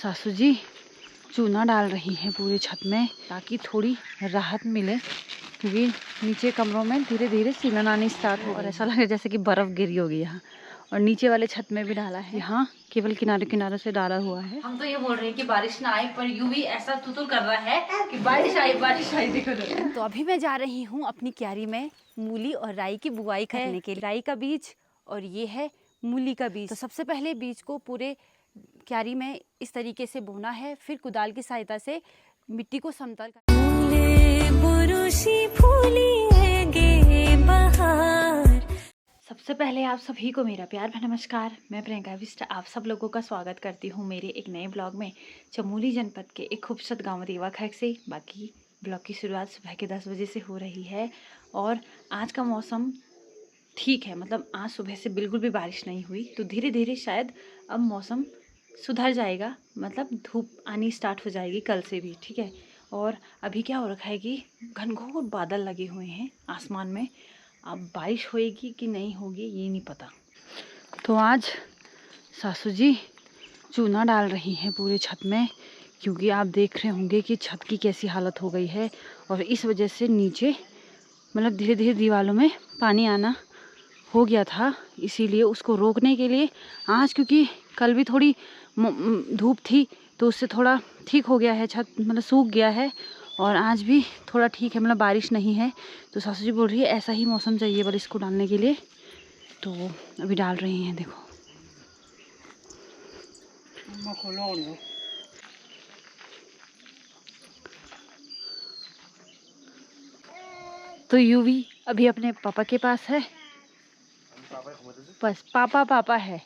सासू जी चूना डाल रही हैं पूरे छत में ताकि थोड़ी राहत मिले, क्योंकि नीचे कमरों में धीरे धीरे सीलन आनी स्टार्ट हो और ऐसा लगे जैसे कि बर्फ़ गिरी होगी यहाँ। और नीचे वाले छत में भी डाला है, यहाँ केवल किनारे किनारे से डाला हुआ है। हम तो ये बोल रहे हैं कि बारिश ना आए, पर यूं भी ऐसा तुतुल कर रहा है कि बारिश आई देखो। तो अभी मैं जा रही हूँ अपनी क्यारी में मूली और राई की बुआई करने के लिए। राई का बीज और ये है मूली का बीज। तो सबसे पहले बीज को पूरे क्यारी में इस तरीके से बोना है, फिर कुदाल की सहायता से मिट्टी को समतल कर। सबसे पहले आप सभी को मेरा प्यार भरा नमस्कार। मैं प्रियंका विष्ट आप सब लोगों का स्वागत करती हूँ मेरे एक नए ब्लॉग में चमोली जनपद के एक खूबसूरत गांव देवा खैक से। बाकी ब्लॉग की शुरुआत सुबह के 10 बजे से हो रही है और आज का मौसम ठीक है, मतलब आज सुबह से बिल्कुल भी बारिश नहीं हुई, तो धीरे धीरे शायद अब मौसम सुधर जाएगा, मतलब धूप आनी स्टार्ट हो जाएगी कल से भी, ठीक है। और अभी क्या हो रखा है कि घनघोर बादल लगे हुए हैं आसमान में, अब बारिश होएगी कि नहीं होगी ये नहीं पता। तो आज सासू जी चूना डाल रही हैं पूरे छत में, क्योंकि आप देख रहे होंगे कि छत की कैसी हालत हो गई है और इस वजह से नीचे मतलब धीरे धीरे दीवारों में पानी आना हो गया था। इसीलिए उसको रोकने के लिए आज, क्योंकि कल भी थोड़ी धूप थी तो उससे थोड़ा ठीक हो गया है, छत मतलब सूख गया है, और आज भी थोड़ा ठीक है, मतलब बारिश नहीं है। तो सासू जी बोल रही है ऐसा ही मौसम चाहिए बल इसको डालने के लिए, तो अभी डाल रही हैं। देखो तो यूवी अभी अपने पापा के पास है, बस पापा है।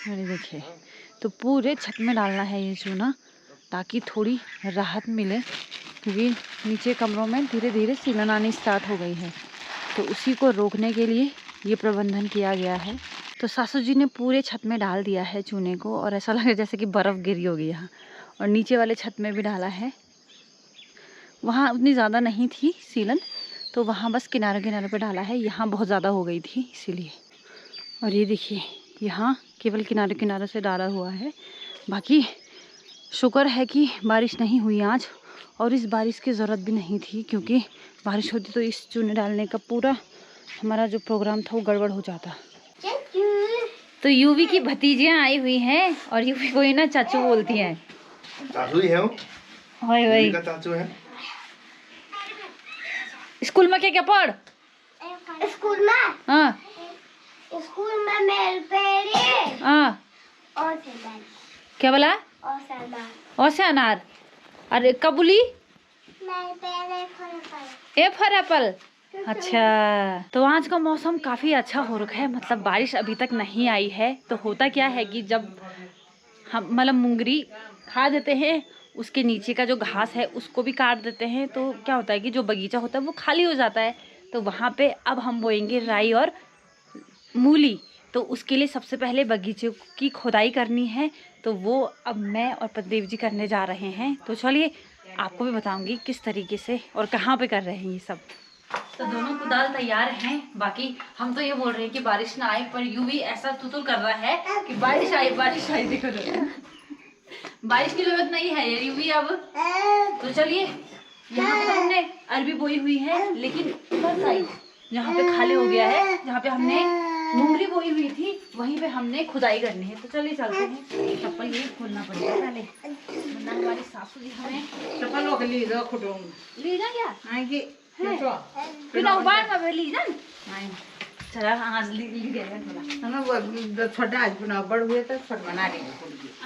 अरे देखिए, तो पूरे छत में डालना है ये चूना ताकि थोड़ी राहत मिले, क्योंकि नीचे कमरों में धीरे धीरे सीलन आनी स्टार्ट हो गई है, तो उसी को रोकने के लिए ये प्रबंधन किया गया है। तो सासू जी ने पूरे छत में डाल दिया है चूने को और ऐसा लगे जैसे कि बर्फ़ गिरी होगी यहाँ। और नीचे वाले छत में भी डाला है, वहाँ उतनी ज़्यादा नहीं थी सीलन, तो वहाँ बस किनारे किनारे पे डाला है, यहाँ बहुत ज़्यादा हो गई थी इसीलिए। और ये देखिए यहाँ केवल किनारे किनारे से डाला हुआ है। बाकी शुक्र है कि बारिश नहीं हुई आज, और इस बारिश की ज़रूरत भी नहीं थी, क्योंकि बारिश होती तो इस चूने डालने का पूरा हमारा जो प्रोग्राम था वो गड़बड़ हो जाता। तो यूवी की भतीजियाँ आई हुई हैं और यूवी को ही ना चाचू बोलती हैं। चाचू ही है वो। वही का चाचू है। स्कूल में क्या पढ़? स्कूल में? हाँ स्कूल में मेल पेड़ी हाँ। और सेंडल क्या बोला? और सेंडल और से अनार। अरे कब बोली? मेल पेड़ी फल ए फॉर एप्पल। अच्छा, तो आज का मौसम काफ़ी अच्छा हो रखा है, मतलब बारिश अभी तक नहीं आई है। तो होता क्या है कि जब हम मतलब मुंगरी खा देते हैं, उसके नीचे का जो घास है उसको भी काट देते हैं, तो क्या होता है कि जो बगीचा होता है वो खाली हो जाता है। तो वहाँ पे अब हम बोएंगे राई और मूली। तो उसके लिए सबसे पहले बगीचे की खुदाई करनी है, तो वो अब मैं और पतिदेव जी करने जा रहे हैं। तो चलिए आपको भी बताऊंगी किस तरीके से और कहाँ पे कर रहे हैं ये सब। तो दोनों कुदाल तैयार हैं, बाकी हम तो ये बोल रहे हैं कि बारिश ना आए, पर यूं भी ऐसा तुतुल कर रहा है कि बारिश आई देखो। बारिश की जरूरत नहीं है ये भी अब। तो चलिए, यहाँ पे हमने अरबी बोई हुई है, लेकिन ऊपर साइड जहाँ पे खाली हो गया है, जहाँ पे हमने मूंगरी बोई हुई थी, वहीं पे हमने खुदाई करनी है। तो चलिए चलते हैं। चप्पल ये खोलना पड़ेगा पहले, वरना हमारी सासू जी हमें चप्पल ली जा खुटूं ली जा क्या आएंगे बिना उबार में ली जा। चला आज ली गया थोड़ा ना वो छोटा आज बना बड़ हुए तो छोट बना देंगे।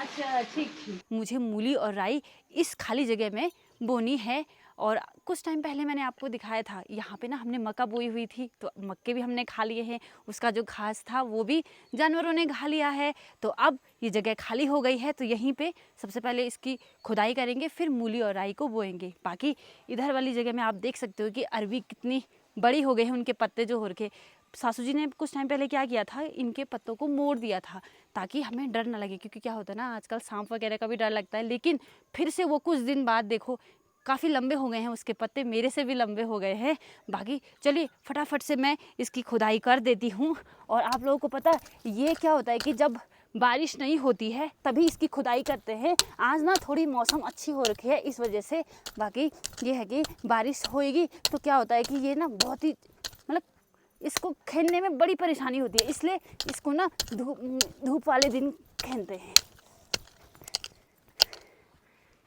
अच्छा ठीक। मुझे मूली और राई इस खाली जगह में बोनी है, और कुछ टाइम पहले मैंने आपको दिखाया था यहाँ पे ना हमने मक्का बोई हुई थी, तो मक्के भी हमने खा लिए हैं, उसका जो घास था वो भी जानवरों ने खा लिया है। तो अब ये जगह खाली हो गई है, तो यहीं पे सबसे पहले इसकी खुदाई करेंगे, फिर मूली और राई को बोएंगे। बाकी इधर वाली जगह में आप देख सकते हो कि अरबी कितनी बड़ी हो गई है, उनके पत्ते जो हो रखे। सासू जी ने कुछ टाइम पहले क्या किया था, इनके पत्तों को मोड़ दिया था ताकि हमें डर ना लगे, क्योंकि क्या होता है ना आजकल सांप वगैरह का भी डर लगता है। लेकिन फिर से वो कुछ दिन बाद देखो काफ़ी लंबे हो गए हैं, उसके पत्ते मेरे से भी लंबे हो गए हैं। बाकी चलिए फटाफट से मैं इसकी खुदाई कर देती हूँ। और आप लोगों को पता ये क्या होता है कि जब बारिश नहीं होती है तभी इसकी खुदाई करते हैं। आज ना थोड़ी मौसम अच्छी हो रखी है इस वजह से। बाकी ये है कि बारिश होएगी तो क्या होता है कि ये ना बहुत ही मतलब इसको खेलने में बड़ी परेशानी होती है, इसलिए इसको ना धूप वाले दिन खेलते हैं।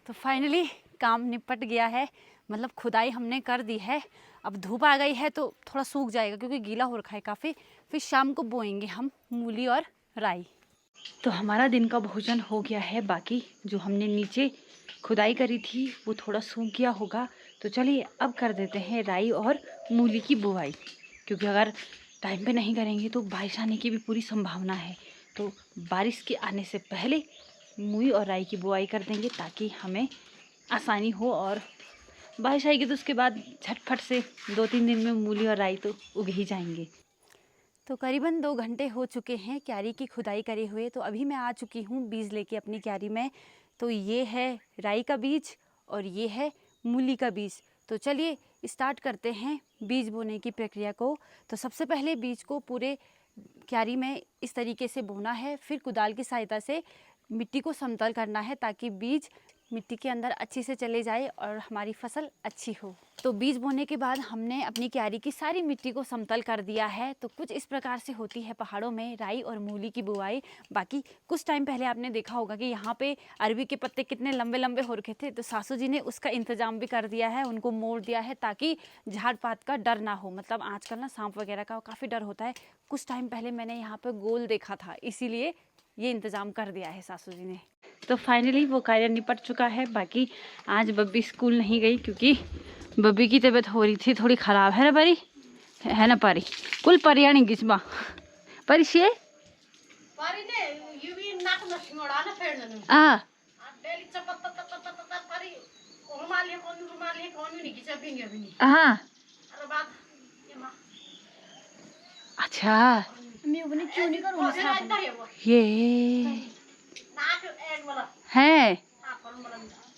तो फाइनली काम निपट गया है, मतलब खुदाई हमने कर दी है। अब धूप आ गई है तो थोड़ा सूख जाएगा क्योंकि गीला हो रखा है काफ़ी। फिर शाम को बोएंगे हम मूली और राई। तो हमारा दिन का भोजन हो गया है। बाकी जो हमने नीचे खुदाई करी थी वो थोड़ा सूख गया होगा। तो चलिए अब कर देते हैं राई और मूली की बुआई, क्योंकि अगर टाइम पे नहीं करेंगे तो बारिश आने की भी पूरी संभावना है। तो बारिश के आने से पहले मूली और राई की बुआई कर देंगे ताकि हमें आसानी हो। और बारिश आएगी तो उसके बाद झटफट से 2-3 दिन में मूली और राई तो उग ही जाएंगे। तो करीबन 2 घंटे हो चुके हैं क्यारी की खुदाई करे हुए। तो अभी मैं आ चुकी हूँ बीज लेके अपनी क्यारी में। तो ये है राई का बीज और ये है मूली का बीज। तो चलिए स्टार्ट करते हैं बीज बोने की प्रक्रिया को। तो सबसे पहले बीज को पूरे क्यारी में इस तरीके से बोना है, फिर कुदाल की सहायता से मिट्टी को समतल करना है ताकि बीज मिट्टी के अंदर अच्छे से चले जाए और हमारी फसल अच्छी हो। तो बीज बोने के बाद हमने अपनी क्यारी की सारी मिट्टी को समतल कर दिया है। तो कुछ इस प्रकार से होती है पहाड़ों में राई और मूली की बुआई। बाकी कुछ टाइम पहले आपने देखा होगा कि यहाँ पे अरबी के पत्ते कितने लंबे लंबे हो रखे थे, तो सासू जी ने उसका इंतजाम भी कर दिया है, उनको मोड़ दिया है ताकि झाड़ पात का डर ना हो। मतलब आजकल ना सांप वगैरह का काफ़ी डर होता है। कुछ टाइम पहले मैंने यहाँ पर गोल देखा था, इसीलिए ये इंतज़ाम कर दिया है सासू जी ने। तो फाइनली वो कार्य निपट चुका है। बाकी आज बब्बी स्कूल नहीं गई क्योंकि बब्बी की तबीयत हो रही थी थोड़ी ख़राब, है ना परी? है ना परी? कुल परियाणी गिचबा परी से हाँ अच्छा ये है।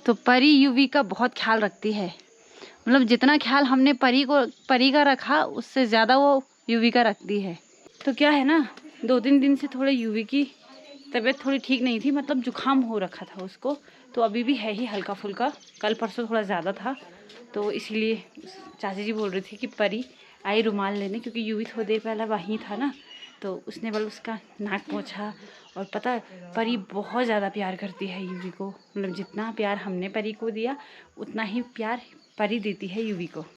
तो परी यूवी का बहुत ख्याल रखती है, मतलब जितना ख्याल हमने परी का रखा उससे ज़्यादा वो यूवी का रखती है। तो क्या है ना 2-3 दिन से थोड़े यूवी की तबीयत थोड़ी ठीक नहीं थी, मतलब जुकाम हो रखा था उसको। तो अभी भी है ही हल्का फुल्का, कल परसों थोड़ा ज़्यादा था। तो इसीलिए चाची जी बोल रही थी कि परी आई रुमाल लेने, क्योंकि यूवी थोड़ी देर पहले वहीं था ना। तो उसने बल उसका नाक पोंछा। और पता है परी बहुत ज़्यादा प्यार करती है यूवी को, मतलब जितना प्यार हमने परी को दिया उतना ही प्यार परी देती है यूवी को।